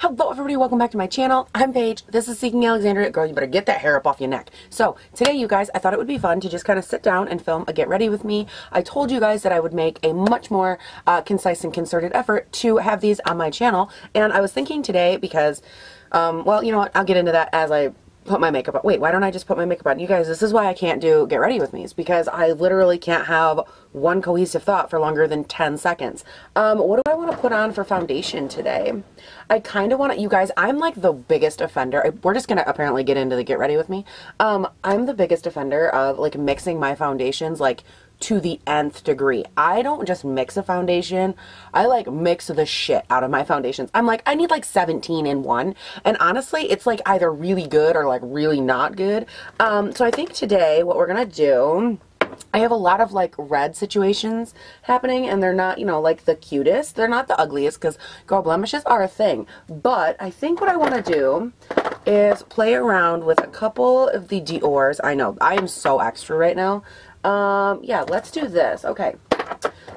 Hello everybody, welcome back to my channel. I'm Paige. This is Seeking Alexandria. Girl, you better get that hair up off your neck. So today, you guys, I thought it would be fun to just kind of sit down and film a get ready with me. I told you guys that I would make a much more concise and concerted effort to have these on my channel. And I was thinking today because, well, you know what? I'll get into that as I put my makeup on. Wait, why don't I just put my makeup on? You guys, this is why I can't do get ready with me. It's because I literally can't have one cohesive thought for longer than 10 seconds. What do I want to put on for foundation today? I kind of want to, you guys, I'm like the biggest offender. We're just going to apparently get into the get ready with me. I'm the biggest offender of like mixing my foundations like to the nth degree. I don't just mix a foundation. I like mix the shit out of my foundations. I'm like, I need like 17 in one. And honestly, it's like either really good or like really not good. So I think today what we're going to do, I have a lot of like red situations happening and they're not, you know, like the cutest. They're not the ugliest because girl blemishes are a thing. But I think what I want to do is play around with a couple of the Dior's. I know, I am so extra right now. Yeah, let's do this. Okay.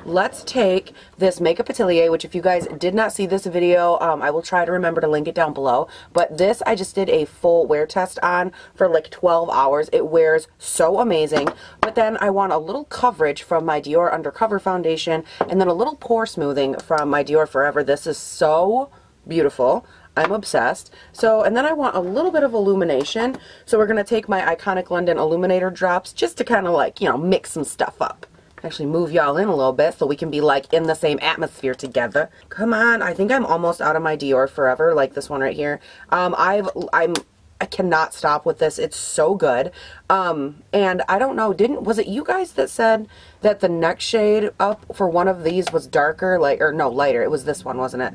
Let's take this Makeup Atelier, which if you guys did not see this video, I will try to remember to link it down below. But this, I just did a full wear test on for like 12 hours. It wears so amazing. But then I want a little coverage from my Dior Undercover Foundation and then a little pore smoothing from my Dior Forever. This is so beautiful. I'm obsessed. So, and then I want a little bit of illumination. So we're going to take my Iconic London Illuminator drops just to kind of like, you know, mix some stuff up. Actually move y'all in a little bit so we can be like in the same atmosphere together. Come on, I think I'm almost out of my Dior Forever, like this one right here. I cannot stop with this. It's so good. And I don't know, was it you guys that said that the next shade up for one of these was darker, like, or no, lighter. It was this one, wasn't it?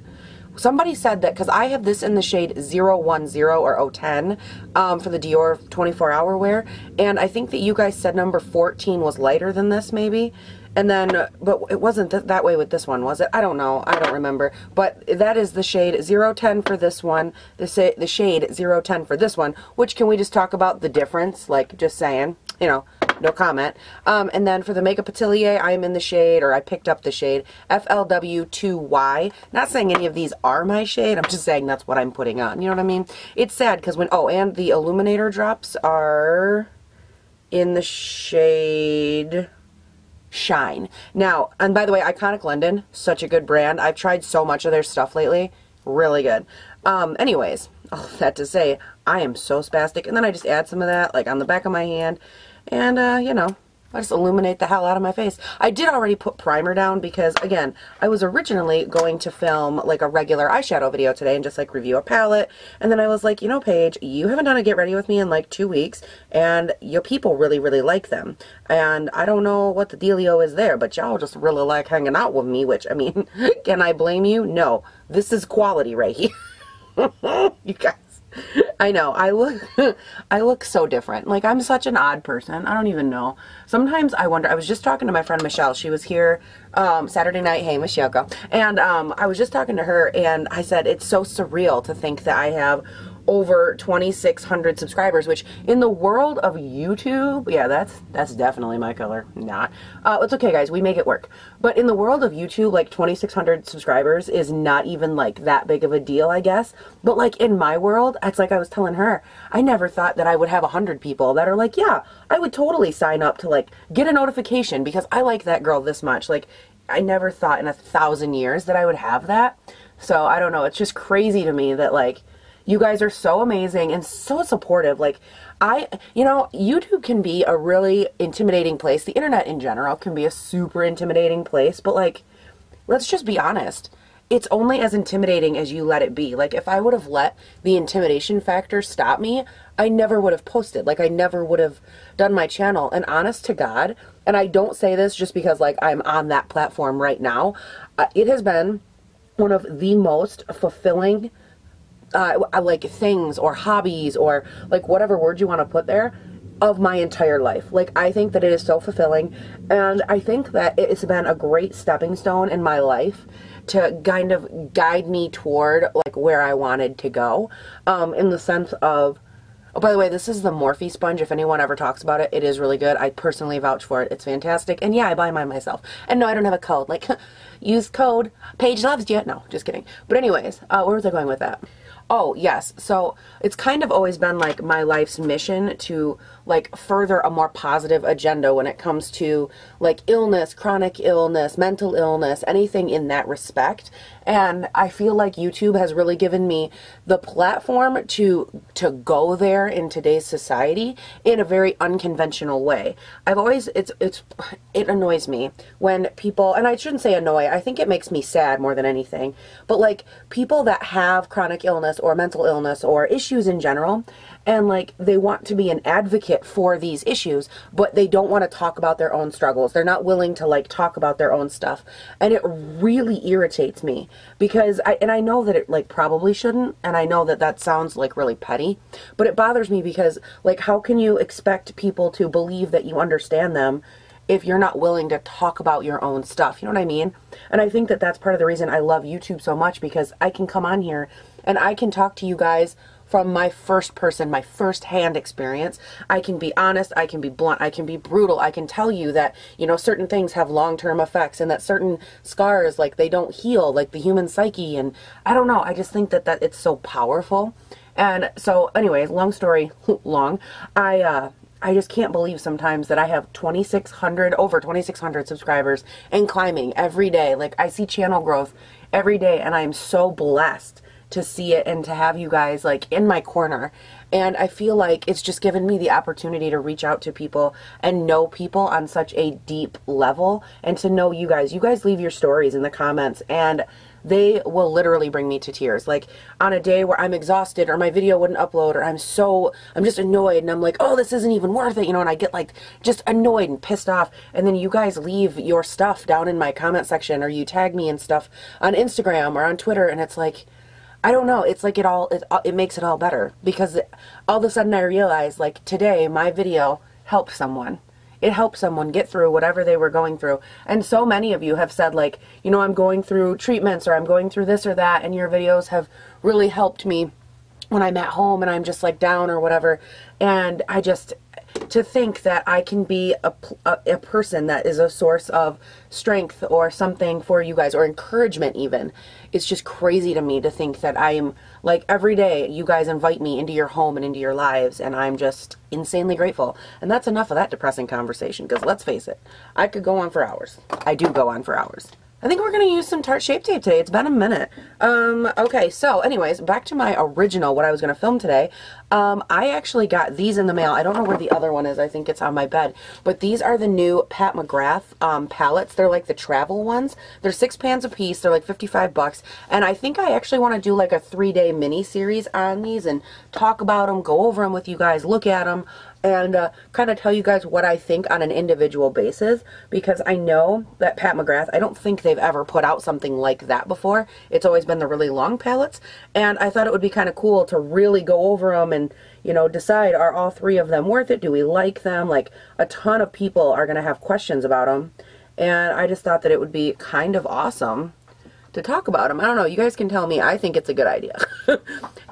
Somebody said that, because I have this in the shade 010 or 010 for the Dior 24-hour wear, and I think that you guys said number 14 was lighter than this, maybe, and then, but it wasn't that way with this one, was it? I don't know, I don't remember, but that is the shade 010 for this one, the shade 010 for this one, which, can we just talk about the difference, like, just saying, you know, no comment. And then for the Makeup Atelier, I am in the shade, or I picked up the shade, FLW2Y. Not saying any of these are my shade, I'm just saying that's what I'm putting on. You know what I mean? It's sad because when, oh, and the Illuminator drops are in the shade Shine. Now, and by the way, Iconic London, such a good brand. I've tried so much of their stuff lately. Really good. Anyways, all that to say, I am so spastic. And then I just add some of that, like on the back of my hand. And, you know, I just illuminate the hell out of my face. I did already put primer down because, again, I was originally going to film, like, a regular eyeshadow video today and just, like, review a palette. And then I was like, you know, Paige, you haven't done a get ready with me in, like, 2 weeks, and your people really, really like them. And I don't know what the dealio is there, but y'all just really like hanging out with me, which, I mean, can I blame you? No. This is quality right here. You guys. I know, I look so different. Like, I'm such an odd person. I don't even know. Sometimes I wonder, I was just talking to my friend Michelle. She was here Saturday night. Hey, Michelle, go. And I was just talking to her, and I said, it's so surreal to think that I have over 2,600 subscribers, which in the world of YouTube, yeah, that's definitely my color. Not. It's okay, guys. We make it work. But in the world of YouTube, like 2,600 subscribers is not even like that big of a deal, I guess. But like in my world, it's like I was telling her, I never thought that I would have 100 people that are like, yeah, I would totally sign up to like get a notification because I like that girl this much. Like, I never thought in 1,000 years that I would have that. So I don't know. It's just crazy to me that like, you guys are so amazing and so supportive. Like, you know, YouTube can be a really intimidating place. The internet in general can be a super intimidating place. But, like, let's just be honest. It's only as intimidating as you let it be. Like, if I would have let the intimidation factor stop me, I never would have posted. Like, I never would have done my channel. And honest to God, and I don't say this just because, like, I'm on that platform right now. It has been one of the most fulfilling like things or hobbies or like whatever word you want to put there of my entire life. Like, I think that it is so fulfilling, and I think that it's been a great stepping stone in my life to kind of guide me toward like where I wanted to go, in the sense of, oh, by the way, this is the Morphe sponge. If anyone ever talks about it, it is really good. I personally vouch for it. It's fantastic. And yeah, I buy mine myself. And no, I don't have a code. Like, use code Paige Loves You. No, just kidding. But anyways, where was I going with that? Oh, yes. So it's kind of always been like my life's mission to like further a more positive agenda when it comes to like illness, chronic illness, mental illness, anything in that respect. And I feel like YouTube has really given me the platform to go there in today's society in a very unconventional way. I've always, it annoys me when people, and I shouldn't say annoy, I think it makes me sad more than anything, but like people that have chronic illness or mental illness or issues in general, and like they want to be an advocate for these issues, but they don't want to talk about their own struggles. They're not willing to like talk about their own stuff. And it really irritates me because I know that it like probably shouldn't, and I know that that sounds like really petty, but it bothers me because like how can you expect people to believe that you understand them if you're not willing to talk about your own stuff? You know what I mean? And I think that that's part of the reason I love YouTube so much, because I can come on here and I can talk to you guys from my first person, my first hand experience. I can be honest, I can be blunt, I can be brutal. I can tell you that, you know, certain things have long-term effects and that certain scars, like they don't heal, like the human psyche. And I don't know, I just think that it's so powerful. And so anyways, long story long, I just can't believe sometimes that I have over 2,600 subscribers and climbing every day. Like I see channel growth every day, and I'm so blessed to see it and to have you guys like in my corner. And I feel like it's just given me the opportunity to reach out to people and know people on such a deep level, and to know you guys. You guys leave your stories in the comments and they will literally bring me to tears. Like on a day where I'm exhausted or my video wouldn't upload or I'm just annoyed and I'm like, oh, this isn't even worth it, you know, and I get like just annoyed and pissed off, and then you guys leave your stuff down in my comment section, or you tag me and stuff on Instagram or on Twitter, and it's like, I don't know, it's like it makes it all better, because all of a sudden I realize like today my video helped someone. It helped someone get through whatever they were going through. And so many of you have said like, you know, I'm going through treatments or I'm going through this or that, and your videos have really helped me when I'm at home and I'm just like down or whatever. And I just, to think that I can be a person that is a source of strength or something for you guys, or encouragement even, it's just crazy to me to think that I'm like, every day you guys invite me into your home and into your lives, and I'm just insanely grateful. And that's enough of that depressing conversation, because let's face it, I could go on for hours. I do go on for hours. I think we're going to use some Tarte Shape Tape today. It's been a minute. Okay, so anyways, back to my original, what I was going to film today. I actually got these in the mail. I don't know where the other one is. I think it's on my bed. But these are the new Pat McGrath palettes. They're like the travel ones. They're 6 pans a piece. They're like 55 bucks. And I think I actually want to do like a 3-day mini series on these and talk about them, go over them with you guys, look at them, and kind of tell you guys what I think on an individual basis, because I know that Pat McGrath, I don't think they've ever put out something like that before. It's always been the really long palettes, and I thought it would be kind of cool to really go over them and, you know, decide, are all 3 of them worth it? Do we like them? Like, a ton of people are going to have questions about them, and I just thought that it would be kind of awesome to talk about them. I don't know, you guys can tell me. I think it's a good idea.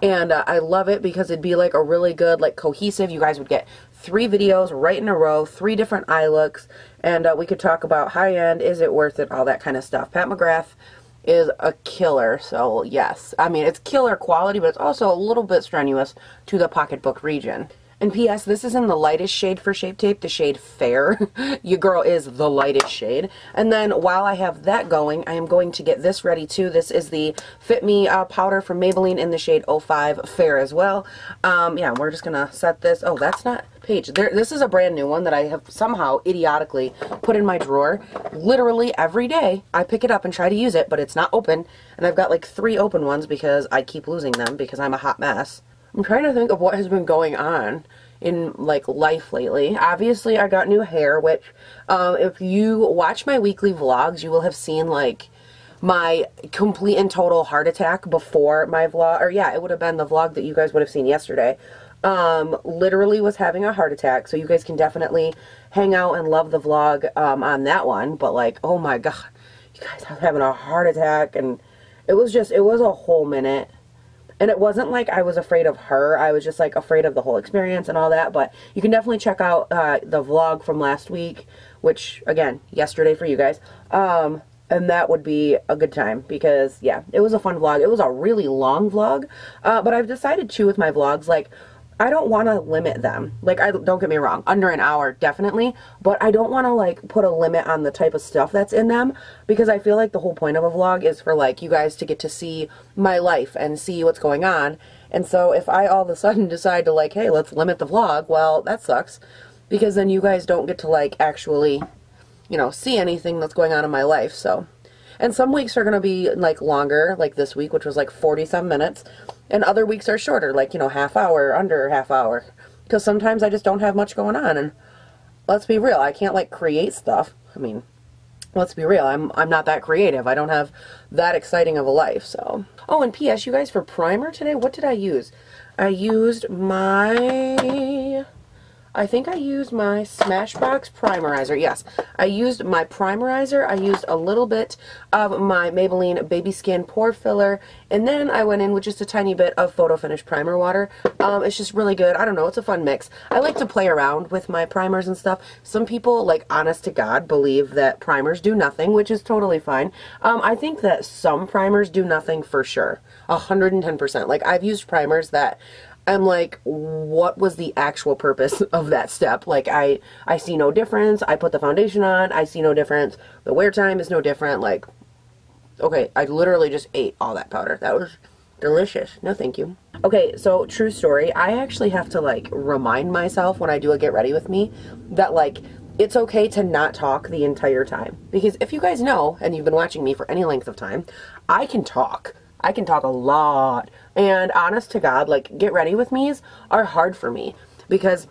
And I love it because it'd be like a really good, like, cohesive, you guys would get 3 videos right in a row, 3 different eye looks, and we could talk about high end, is it worth it, all that kind of stuff. Pat McGrath is a killer, so yes. I mean, it's killer quality, but it's also a little bit strenuous to the pocketbook region. And P.S., this is in the lightest shade for Shape Tape, the shade Fair. Your girl is the lightest shade. And then while I have that going, I am going to get this ready too. This is the Fit Me powder from Maybelline in the shade 05 Fair as well. Yeah, we're just going to set this. Oh, that's not Paige. This is a brand new one that I have somehow idiotically put in my drawer. Literally every day I pick it up and try to use it, but it's not open. And I've got like 3 open ones because I keep losing them because I'm a hot mess. I'm trying to think of what has been going on in like life lately. Obviously I got new hair, which if you watch my weekly vlogs, you will have seen like my complete and total heart attack before my vlog, or yeah, it would have been the vlog that you guys would have seen yesterday. Literally was having a heart attack, so you guys can definitely hang out and love the vlog on that one. But like, oh my god, you guys, I was having a heart attack, and it was a whole minute. And it wasn't like I was afraid of her. I was just like afraid of the whole experience and all that. But you can definitely check out the vlog from last week, which again, yesterday for you guys. and that would be a good time because, yeah, it was a fun vlog. It was a really long vlog, but I've decided too with my vlogs, like, I don't want to limit them. Like, don't get me wrong, under an hour, definitely, but I don't want to, like, put a limit on the type of stuff that's in them, because I feel like the whole point of a vlog is for, like, you guys to get to see my life and see what's going on, and so if I all of a sudden decide to, like, hey, let's limit the vlog, well, that sucks, because then you guys don't get to, like, actually, you know, see anything that's going on in my life. So, and some weeks are going to be like longer, like this week, which was like 40-some minutes, and other weeks are shorter, like, you know, half hour, under half hour, because sometimes I just don't have much going on, and let's be real, I can't like create stuff. I mean, let's be real, I'm not that creative. I don't have that exciting of a life. So, oh, and PS, you guys, for primer today, what did I use? I used my, I think I used my Smashbox Primerizer. Yes, I used my Primerizer. I used a little bit of my Maybelline Baby Skin Pore Filler, and then I went in with just a tiny bit of Photo Finish Primer Water. It's just really good. I don't know, it's a fun mix. I like to play around with my primers and stuff. Some people, like, honest to God, believe that primers do nothing, which is totally fine. I think that some primers do nothing for sure. 110%. Like, I've used primers that I'm like, what was the actual purpose of that step? Like, I see no difference. I put the foundation on. I see no difference. The wear time is no different. Like, okay, I literally just ate all that powder. That was delicious. No, thank you. Okay, so true story. I actually have to, like, remind myself when I do a get ready with me that, like, it's okay to not talk the entire time. Because if you guys know, and you've been watching me for any length of time, I can talk. I can talk a lot. And honest to God, like, get ready with me's are hard for me because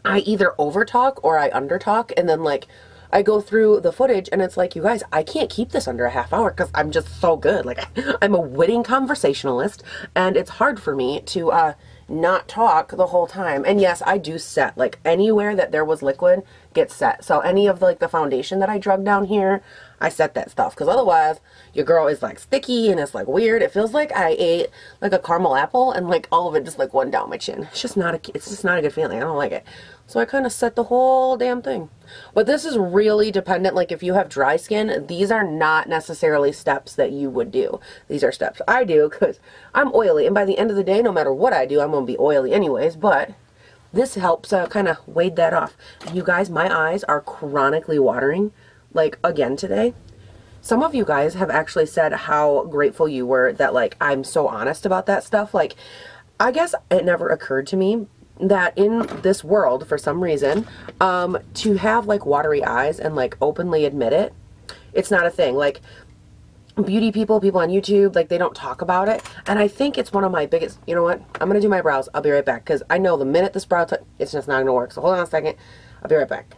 I either over talk or I under talk, and then, like, I go through the footage and it's like, you guys, I can't keep this under a half hour because I'm just so good. Like, I'm a witty conversationalist, and it's hard for me to not talk the whole time. And yes, I do set, like, anywhere that there was liquid gets set. So any of the, like, the foundation that I drug down here, I set that stuff, because otherwise your girl is, like, sticky and it's, like, weird. It feels like I ate, like, a caramel apple and, like, all of it just, like, went down my chin. It's just not a good feeling. I don't like it. So I kind of set the whole damn thing. But this is really dependent. Like, if you have dry skin, these are not necessarily steps that you would do. These are steps I do because I'm oily, and by the end of the day, no matter what I do, I'm gonna be oily anyways. But this helps kind of wade that off. You guys, my eyes are chronically watering, like, again today. Some of you guys have actually said how grateful you were that, like, I'm so honest about that stuff. Like, I guess it never occurred to me that in this world, for some reason, to have, like, watery eyes and, like, openly admit it, it's not a thing. Like, beauty people on YouTube, like, they don't talk about it, and I think it's one of my biggest, you know what, I'm gonna do my brows. I'll be right back, because I know the minute this brow, it's just not gonna work, so hold on a second. I'll be right back.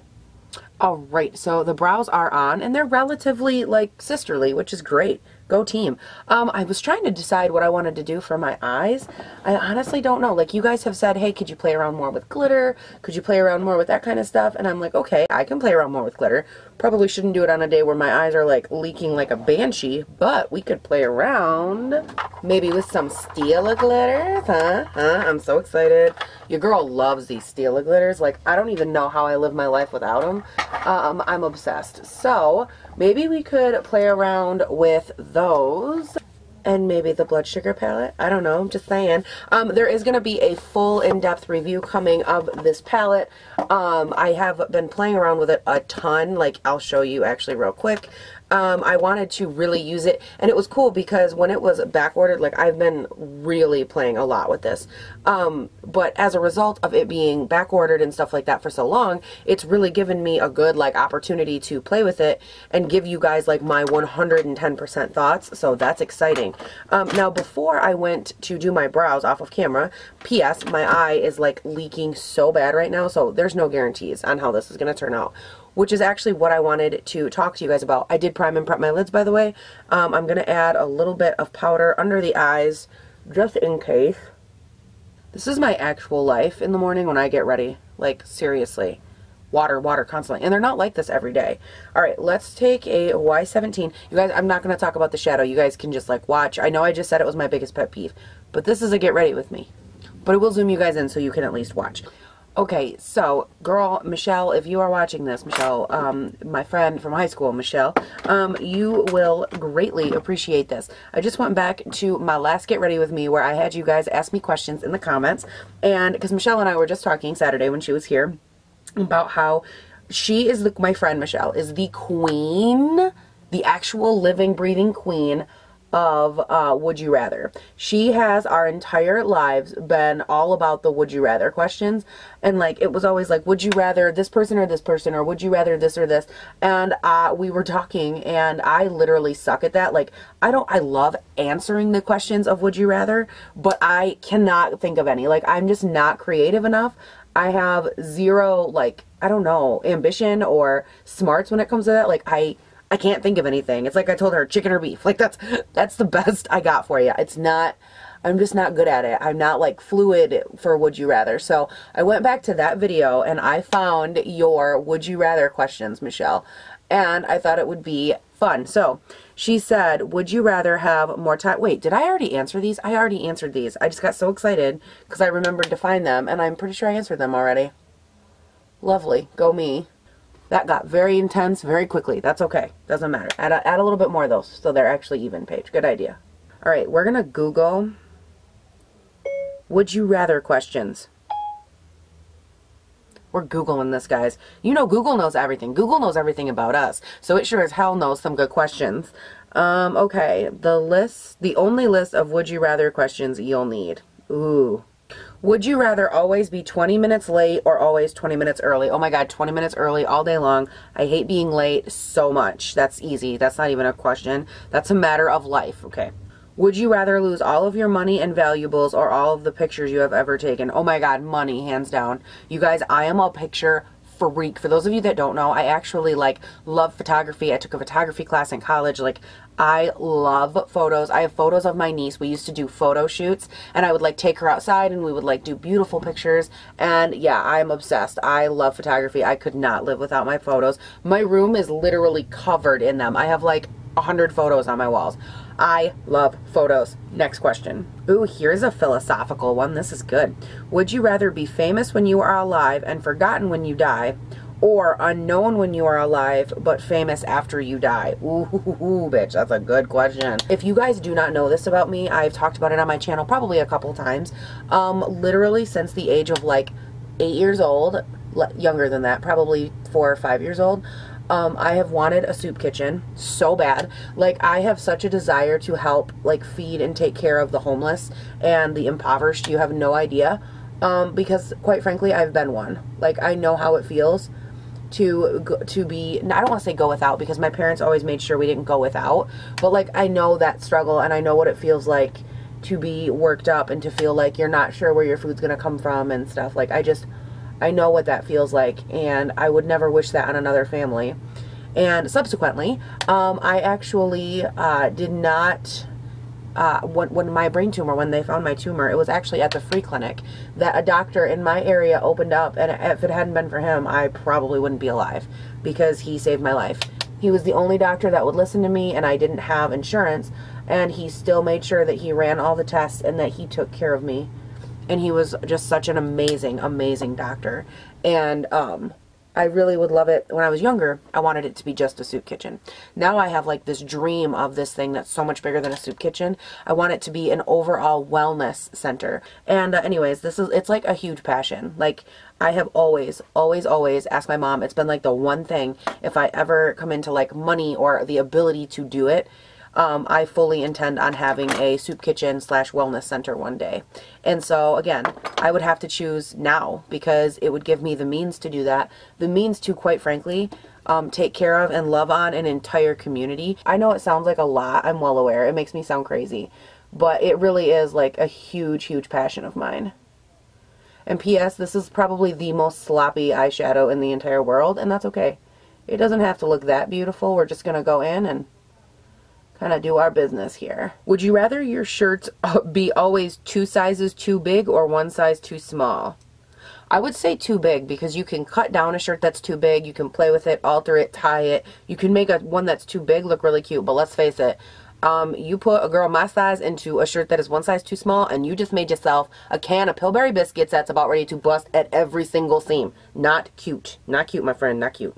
Alright, so the brows are on, and they're relatively, like, sisterly, which is great. Go team. I was trying to decide what I wanted to do for my eyes. I honestly don't know. Like, you guys have said, hey, could you play around more with glitter? Could you play around more with that kind of stuff? And I'm like, okay, I can play around more with glitter. Probably shouldn't do it on a day where my eyes are, like, leaking like a banshee, but we could play around maybe with some Stila glitters, huh? I'm so excited. Your girl loves these Stila glitters. Like, I don't even know how I live my life without them. I'm obsessed. So maybe we could play around with those, and maybe the blood sugar palette. I don't know, I'm just saying. There is going to be a full in-depth review coming of this palette. I have been playing around with it a ton. Like, I'll show you actually real quick. I wanted to really use it, and it was cool because when it was back ordered, like, I've been really playing a lot with this, but as a result of it being back ordered and stuff like that for so long, it's really given me a good, like, opportunity to play with it and give you guys, like, my 110% thoughts, so that's exciting. Now, before I went to do my brows off of camera, PS, my eye is, like, leaking so bad right now, so there's no guarantees on how this is going to turn out, which is actually what I wanted to talk to you guys about. I did prime and prep my lids, by the way. I'm going to add a little bit of powder under the eyes, just in case. This is my actual life in the morning when I get ready. Like, seriously. Water, water, constantly. And they're not like this every day. Alright, let's take a Y17. You guys, I'm not going to talk about the shadow. You guys can just, like, watch. I know I just said it was my biggest pet peeve, but this is a get ready with me. But I will zoom you guys in so you can at least watch. Okay, so girl, Michelle, if you are watching this, Michelle, my friend from high school, Michelle, you will greatly appreciate this. I just went back to my last Get Ready With Me where I had you guys ask me questions in the comments, and because Michelle and I were just talking Saturday when she was here about how she is my friend Michelle is the queen, the actual living, breathing queen of Would You Rather. She has our entire lives been all about the Would You Rather questions, and like it was always like, would you rather this person, or would you rather this or this? And we were talking, and I literally suck at that. Like I love answering the questions of Would You Rather, but I cannot think of any. Like I'm just not creative enough. I have zero, like, I don't know, ambition or smarts when it comes to that. Like I can't think of anything. It's like I told her, chicken or beef. Like that's the best I got for you. It's not, I'm just not good at it. I'm not like fluid for Would You Rather. So I went back to that video and I found your Would You Rather questions, Michelle. And I thought it would be fun. So she said, would you rather have more time? Wait, did I already answer these? I already answered these. I just got so excited because I remembered to find them and I'm pretty sure I answered them already. Lovely. Go me. That got very intense very quickly. That's okay. Doesn't matter. Add a little bit more of those so they're actually even, Paige. Good idea. All right, we're going to Google Would You Rather questions. We're Googling this, guys. You know Google knows everything. Google knows everything about us. So it sure as hell knows some good questions. Okay, the only list of Would You Rather questions you'll need. Ooh. Would you rather always be 20 minutes late or always 20 minutes early? Oh my God, 20 minutes early all day long. I hate being late so much. That's easy. That's not even a question. That's a matter of life. Okay. Would you rather lose all of your money and valuables or all of the pictures you have ever taken? Oh my God, money, hands down. You guys, I am a picture freak. For those of you that don't know, I actually like love photography. I took a photography class in college. Like I love photos. I have photos of my niece. We used to do photo shoots and I would like take her outside and we would like do beautiful pictures. And yeah, I'm obsessed. I love photography. I could not live without my photos. My room is literally covered in them. I have like 100 photos on my walls. I love photos. Next question. Ooh, here's a philosophical one. This is good. Would you rather be famous when you are alive and forgotten when you die, or unknown when you are alive but famous after you die? Ooh, bitch, that's a good question. If you guys do not know this about me, I've talked about it on my channel probably a couple times. Literally since the age of like 8 years old, younger than that, probably 4 or 5 years old. I have wanted a soup kitchen so bad. Like I have such a desire to help like feed and take care of the homeless and the impoverished. You have no idea. Because quite frankly, I've been one. Like I know how it feels to be, I don't want to say go without because my parents always made sure we didn't go without, but like I know that struggle and I know what it feels like to be worked up and to feel like you're not sure where your food's going to come from and stuff. Like I know what that feels like, and I would never wish that on another family. And subsequently, I actually did not, when my brain tumor, when they found my tumor, it was actually at the free clinic that a doctor in my area opened up, and if it hadn't been for him, I probably wouldn't be alive because he saved my life. He was the only doctor that would listen to me, and I didn't have insurance, and he still made sure that he ran all the tests and that he took care of me. And he was just such an amazing, amazing doctor. And I really would love it. When I was younger, I wanted it to be just a soup kitchen. Now I have like this dream of this thing that's so much bigger than a soup kitchen. I want it to be an overall wellness center. And anyways, it's like a huge passion. Like I have always asked my mom. It's been like the one thing, if I ever come into like money or the ability to do it, I fully intend on having a soup kitchen / wellness center one day. And so again, I would have to choose now because it would give me the means to do that. The means to, quite frankly, take care of and love on an entire community. I know it sounds like a lot. I'm well aware. It makes me sound crazy. But it really is like a huge, huge passion of mine. And P.S., this is probably the most sloppy eyeshadow in the entire world, and that's okay. It doesn't have to look that beautiful. We're just going to go in and kind of do our business here. Would you rather your shirts be always 2 sizes too big or 1 size too small? I would say too big because you can cut down a shirt that's too big. You can play with it, alter it, tie it. You can make one that's too big look really cute, but let's face it, You put a girl my size into a shirt that is one size too small, and you just made yourself a can of Pillsbury biscuits that's about ready to bust at every single seam. Not cute. Not cute, my friend. Not cute.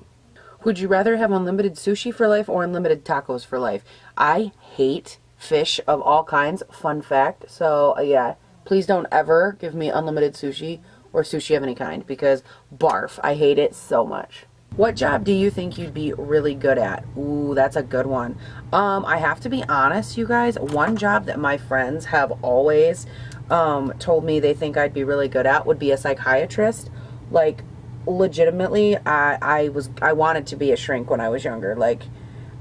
Would you rather have unlimited sushi for life or unlimited tacos for life? I hate fish of all kinds. Fun fact. So, yeah. Please don't ever give me unlimited sushi or sushi of any kind, because barf. I hate it so much. What job do you think you'd be really good at? Ooh, that's a good one. I have to be honest, you guys. One job that my friends have always told me they think I'd be really good at would be a psychiatrist. Like, legitimately, I wanted to be a shrink when I was younger. Like,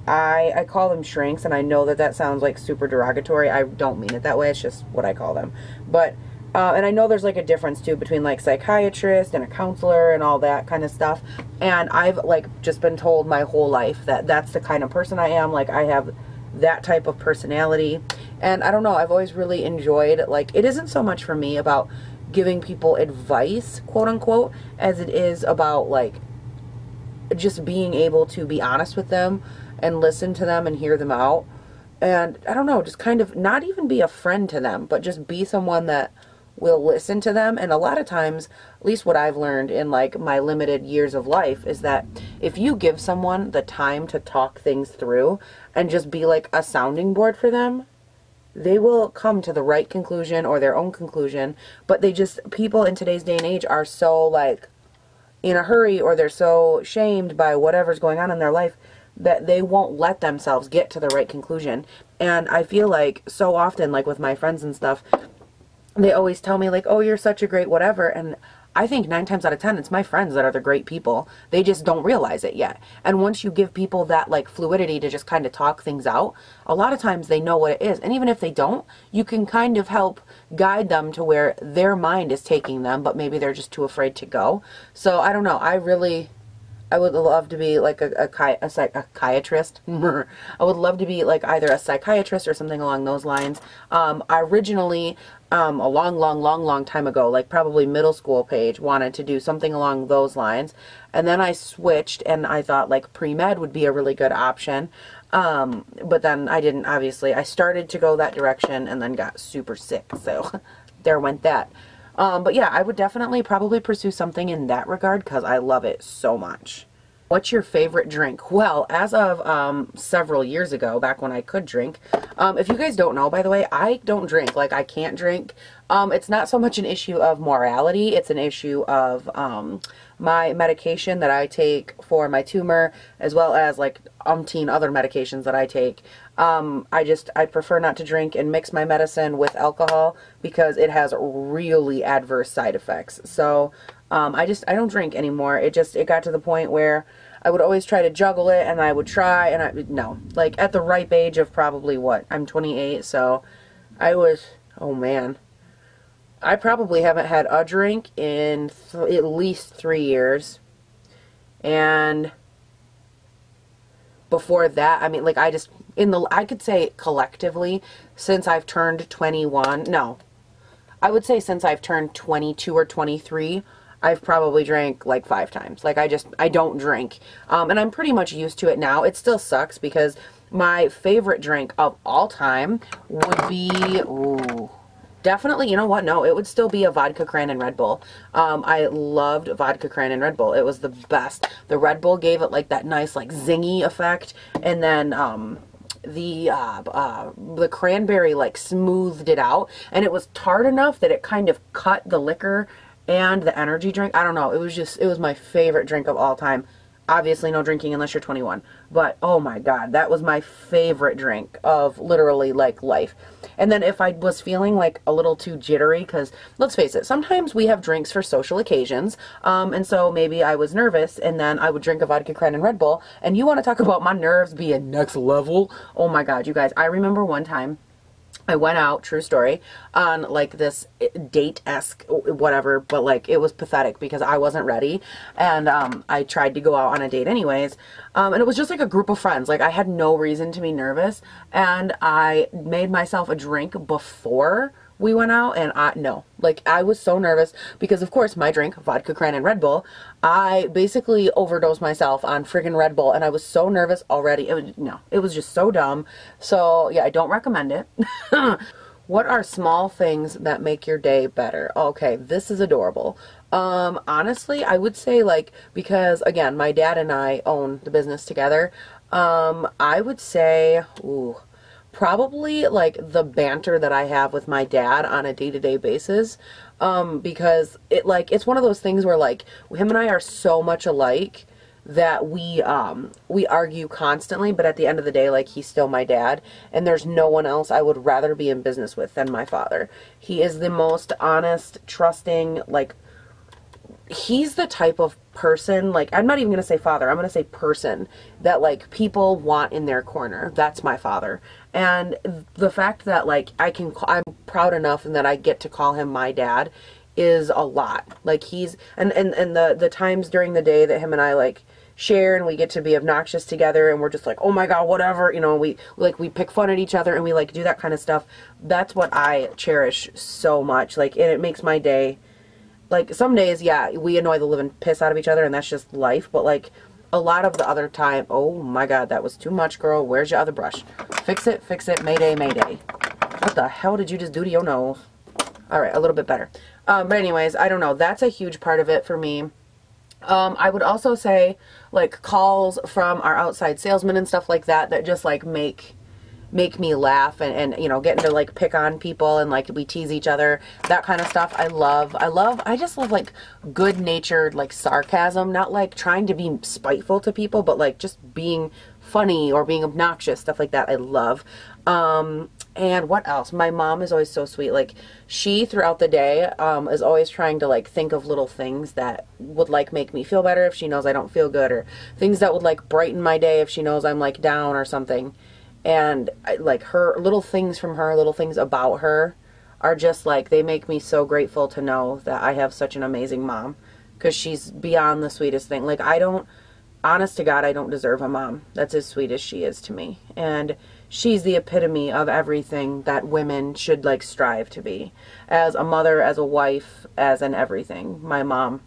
I call them shrinks, and I know that that sounds like super derogatory. I don't mean it that way. It's just what I call them. But and I know there's like a difference too between like psychiatrist and a counselor and all that kind of stuff. And I've like just been told my whole life that that's the kind of person I am. Like, I have that type of personality. And I don't know, I've always really enjoyed, like, it isn't so much for me about giving people advice, quote unquote, as it is about like just being able to be honest with them and listen to them and hear them out. And I don't know, just kind of not even be a friend to them, but just be someone that will listen to them. And a lot of times, at least what I've learned in like my limited years of life, is that if you give someone the time to talk things through and just be like a sounding board for them, they will come to the right conclusion or their own conclusion. But people in today's day and age are so like in a hurry, or they're so shamed by whatever's going on in their life that they won't let themselves get to the right conclusion. And I feel like so often, like with my friends and stuff, they always tell me like, oh, you're such a great whatever. And I think 9 times out of 10, it's my friends that are the great people. They just don't realize it yet. And once you give people that like fluidity to just kind of talk things out, a lot of times they know what it is. And even if they don't, you can kind of help guide them to where their mind is taking them, but maybe they're just too afraid to go. So I don't know. I would love to be like a psychiatrist. I would love to be like either a psychiatrist or something along those lines. I originally, a long time ago, like probably middle school page, wanted to do something along those lines. And then I switched and I thought like pre-med would be a really good option. But then I didn't, obviously. I started to go that direction and then got super sick. So there went that. But yeah, I would definitely probably pursue something in that regard because I love it so much. What's your favorite drink? Well, as of several years ago, back when I could drink, if you guys don't know, by the way, I don't drink. Like, I can't drink. It's not so much an issue of morality. It's an issue of my medication that I take for my tumor, as well as like umpteen other medications that I take. I prefer not to drink and mix my medicine with alcohol because it has really adverse side effects. So I don't drink anymore. It got to the point where I would always try to juggle it, and I would try, and no. Like, at the ripe age of probably, what, I'm 28, so I was, oh man. I probably haven't had a drink in at least 3 years. And before that, I mean, like, I could say collectively, since I've turned 21, no. I would say since I've turned 22 or 23, I've probably drank like 5 times. Like, I don't drink. And I'm pretty much used to it now. It still sucks because my favorite drink of all time would be, ooh, definitely, you know what? No, it would still be a vodka cran and Red Bull. I loved vodka cran and Red Bull. It was the best. The Red Bull gave it like that nice like zingy effect. And then, the cranberry like smoothed it out, and it was tart enough that it kind of cut the liquor and the energy drink. I don't know. It was my favorite drink of all time. Obviously no drinking unless you're 21. But oh my god, that was my favorite drink of literally like life. And then if I was feeling like a little too jittery, because let's face it, sometimes we have drinks for social occasions. And so maybe I was nervous, and then I would drink a vodka cran and Red Bull. And you want to talk about my nerves being next level? Oh my god, you guys. I remember one time I went out, true story, on like this date-esque whatever, but like it was pathetic because I wasn't ready, and I tried to go out on a date anyways, and it was just like a group of friends. Like, I had no reason to be nervous, and I made myself a drink before we went out, and no, like, I was so nervous because, of course, my drink, vodka, cran, and Red Bull, I basically overdosed myself on friggin' Red Bull, and I was so nervous already. It was just so dumb. So yeah, I don't recommend it. What are small things that make your day better? Okay, this is adorable. Honestly, I would say, like, because again, my dad and I own the business together, I would say, probably like the banter that I have with my dad on a day-to-day basis, because it's one of those things where, like, him and I are so much alike that we argue constantly, but at the end of the day, like, he's still my dad, and there's no one else I would rather be in business with than my father. He is the most honest, trusting, like, he's the type of person, like, I'm not even going to say father, I'm going to say person, that, like, people want in their corner. That's my father. And the fact that, like, I'm proud enough and that I get to call him my dad is a lot. Like, he's, and the times during the day that him and I, like, share and we get to be obnoxious together and we're just like, oh my god, whatever, you know, we pick fun at each other and we, like, do that kind of stuff. That's what I cherish so much. Like, and it makes my day, like, some days, yeah, we annoy the living piss out of each other and that's just life, but, like, a lot of the other time, oh my god, that was too much, girl. Where's your other brush? Fix it, mayday, mayday. What the hell did you just do to your nose? Alright, a little bit better. But anyways, I don't know, that's a huge part of it for me. I would also say, like, calls from our outside salesmen and stuff like that, that just, like, make me laugh and you know, getting to, like, pick on people and, like, we tease each other, that kind of stuff. I just love, like, good-natured, like, sarcasm, not, like, trying to be spiteful to people, but, like, just being funny or being obnoxious, stuff like that I love. And what else? My mom is always so sweet. Like, she, throughout the day, is always trying to, like, think of little things that would, like, make me feel better if she knows I don't feel good, or things that would, like, brighten my day if she knows I'm, like, down or something. And, like, her little things from her, little things about her are just, like, they make me so grateful to know that I have such an amazing mom, because she's beyond the sweetest thing. Like, honest to God, I don't deserve a mom that's as sweet as she is to me. And she's the epitome of everything that women should, like, strive to be. As a mother, as a wife, as an everything. My mom,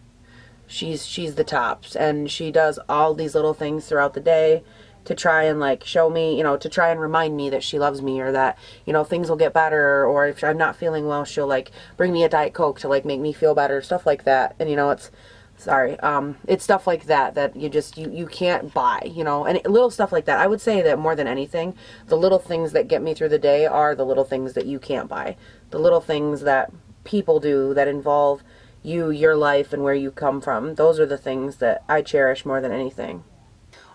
she's the tops. And she does all these little things throughout the day to try and, like, show me, you know, to try and remind me that she loves me, or that, you know, things will get better, or if I'm not feeling well, she'll, like, bring me a Diet Coke to, like, make me feel better, stuff like that. And, you know, it's stuff like that that you can't buy, you know, and little stuff like that. I would say that more than anything, the little things that get me through the day are the little things that you can't buy. The little things that people do that involve you, your life, and where you come from. Those are the things that I cherish more than anything.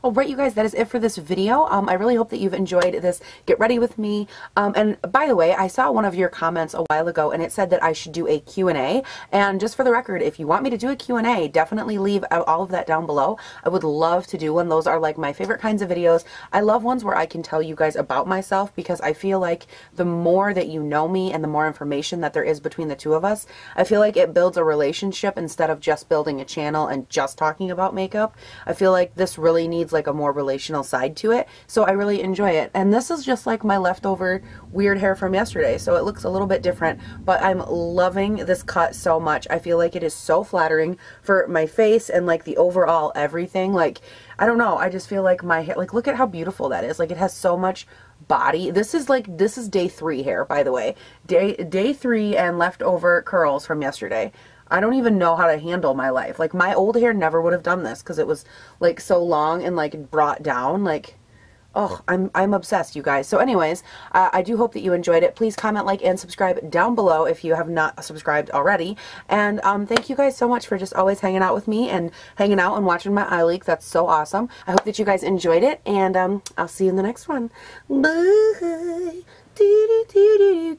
Alright, you guys, that is it for this video. I really hope that you've enjoyed this Get Ready With Me. And by the way, I saw one of your comments a while ago and it said that I should do a Q&A. And just for the record, if you want me to do a Q&A, definitely leave all of that down below. I would love to do one. Those are, like, my favorite kinds of videos. I love ones where I can tell you guys about myself, because I feel like the more that you know me and the more information that there is between the two of us, I feel like it builds a relationship instead of just building a channel and just talking about makeup. I feel like this really needs, like, a more relational side to it, so I really enjoy it. And this is just like my leftover weird hair from yesterday, so it looks a little bit different, but I'm loving this cut so much. I feel like it is so flattering for my face and, like, the overall everything. Like, I don't know, I just feel like my hair, like, look at how beautiful that is. Like, it has so much body. This is day 3 hair, by the way. Day 3 and leftover curls from yesterday. I don't even know how to handle my life. Like, my old hair never would have done this because it was, like, so long and, like, brought down. Like, oh, I'm obsessed, you guys. So anyways, I do hope that you enjoyed it. Please comment, like, and subscribe down below if you have not subscribed already. And thank you guys so much for just always hanging out with me and hanging out and watching my eye leak. That's so awesome. I hope that you guys enjoyed it, and I'll see you in the next one. Bye.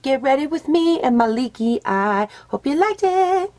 Get ready with me and my leaky eye. Hope you liked it.